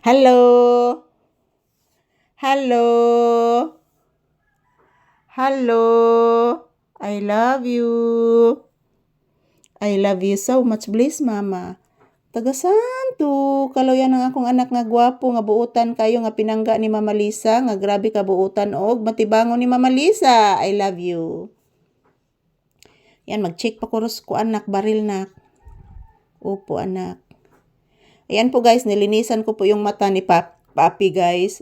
Hello. Hello. Hello. I love you. I love you so much. Please, mama. Tagasanto, kaloyan ang akong anak nga gwapo nga buutan kayo nga pinangga ni Mama Lisa nga grabe ka buutan og matibangon ni Mama Lisa. I love you. Yan, mag-check pa ko anak baril na. Opo anak. Ayan po guys, nilinisan ko po yung mata ni Papi guys.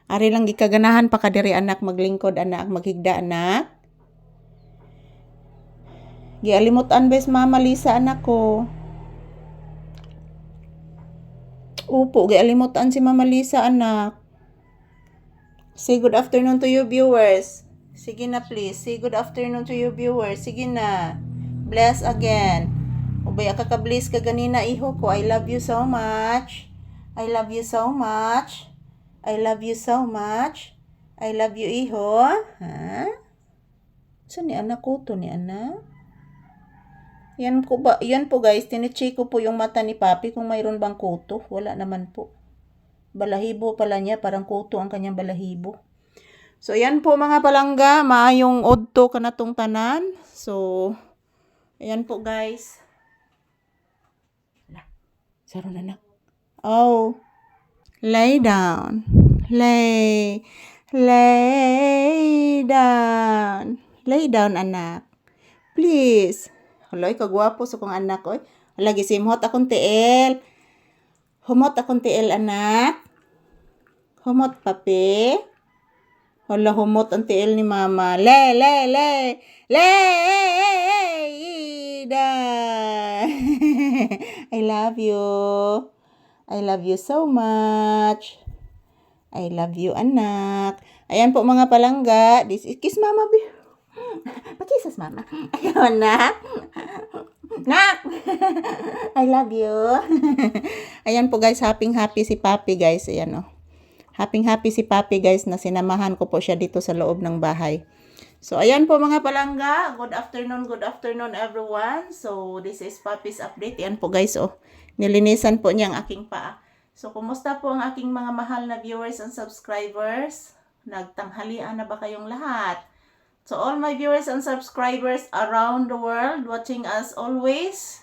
Ari lang gikaganahan pa kadiri anak maglingkod anak maghigda anak. Gialimutan bes Mama Lisa anak ko. Opo, gialimutan si Mama Lisa anak. Say good afternoon to your viewers. Sige na please. Say good afternoon to your viewers. Sige na. Bless again. Ubay ka bless ka ganina iho ko. I love you so much. I love you so much. I love you so much. I love you iho. Ha? Saan ni anak ko to ni anak? Yan po guys, tinicheck ko po yung mata ni Papi kung mayroon bang kuto. Wala naman po. Balahibo pala niya, parang kuto ang kanyang balahibo. So, ayan po mga palangga, maayong odto ka na tong tanan. So, ayan po guys. Saro na nak. Oh. Lay down. Lay down. Lay down anak. Please. Haloy, kagwapo sa kong anak. Oy. Lagi simhot akong tiil. Humot akong tiil anak. Humot papi. Hala, humot ang tiil ni mama. Lay down. I love you. I love you so much. I love you, anak. Ayan po mga palangga. This is kiss mama. Pakisas mama. Ayun, nak. Nak. I love you. Ayan po guys, happy si Papi guys. Ayan oh. Happy si Papi guys na sinamahan ko po siya dito sa loob ng bahay. So, ayan po mga palangga. Good afternoon everyone. So, this is Papi's update. Ayan po guys, oh. Nilinisan po niya ang aking paa. So, kumusta po ang aking mga mahal na viewers and subscribers? Nagtanghalian na ba kayong lahat? So, all my viewers and subscribers around the world watching us always,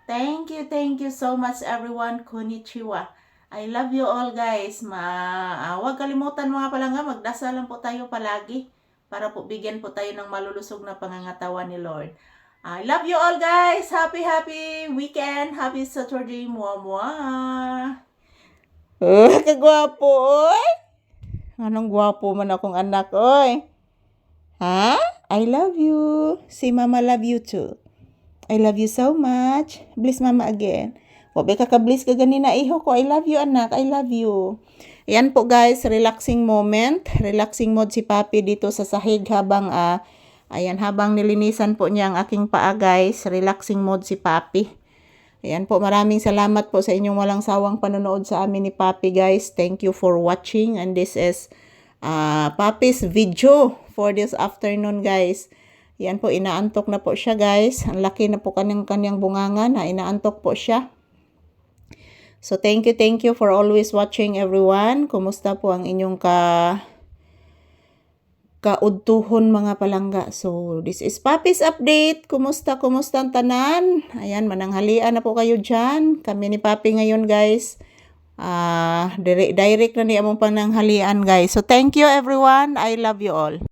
thank you so much everyone. Konnichiwa. I love you all guys. Huwag kalimutan mga palangga, magdasal lang po tayo palagi para po bigyan po tayo ng malulusog na pangangatawan ni Lord. I love you all guys. Happy weekend. Happy Saturday. Mwah. Kagwapo oy. Anong gwapo man akong anak oy. Ha? I love you. Si mama love you too. I love you so much. Bless mama again. Wabi ka-bless ka ganina iho ko. I love you anak. I love you. Ayan po guys, relaxing moment. Relaxing mode si Papi dito sa sahig habang habang nilinisan po niya ang aking paa guys. Relaxing mode si Papi. Ayan po, maraming salamat po sa inyong walang sawang panonood sa amin ni Papi guys. Thank you for watching and this is Papi's video for this afternoon guys. Yan po, inaantok na po siya guys. Ang laki na po kanyang bunganga na inaantok po siya. So thank you for always watching everyone. Kumusta po ang inyong kaudtuhon mga palangga. So this is Papi's update. Kumusta ang tanan? Ayan, mananghalian na po kayo dyan. Kami ni Papi ngayon guys. Direct na ni among pananghalian guys. So thank you everyone. I love you all.